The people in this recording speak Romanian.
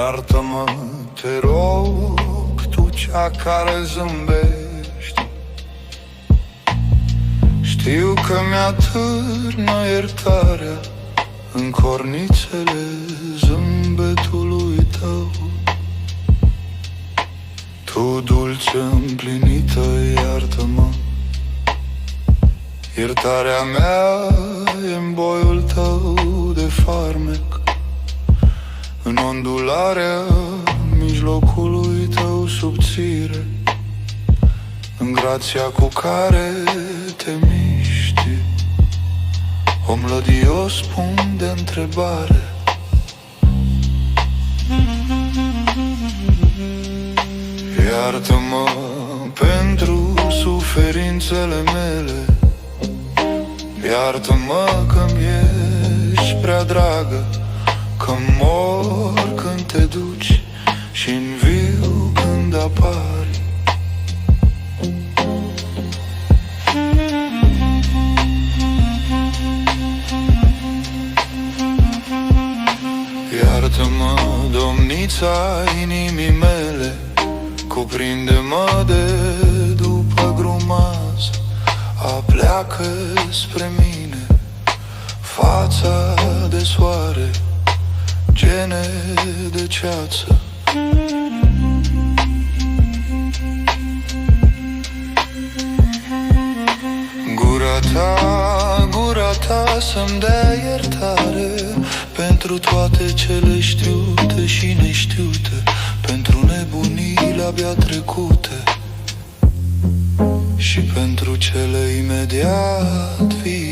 Iartă-mă, te rog, tu cea care zâmbești. Știu că mi-atârnă iertarea în cornițele zâmbetului tău. Tu, dulce împlinită, iartă-mă. Iertarea mea e-n boiul tău de farmec, în ondularea mijlocului tău subțire, în grația cu care te miști. O mlădios punct de întrebare. Iartă-mă pentru suferințele mele. Iartă-mă că-mi ești prea dragă, că mor când te duci și înviu când apari. Iartă-mă, domnița inimii mele, cuprinde-mă de după grumaz. Apleacă spre mine fața de soare, gene de ceață. Gura ta să-mi dea iertare pentru toate cele știute și neștiute, pentru nebunile abia trecute și pentru cele imediat viitoare.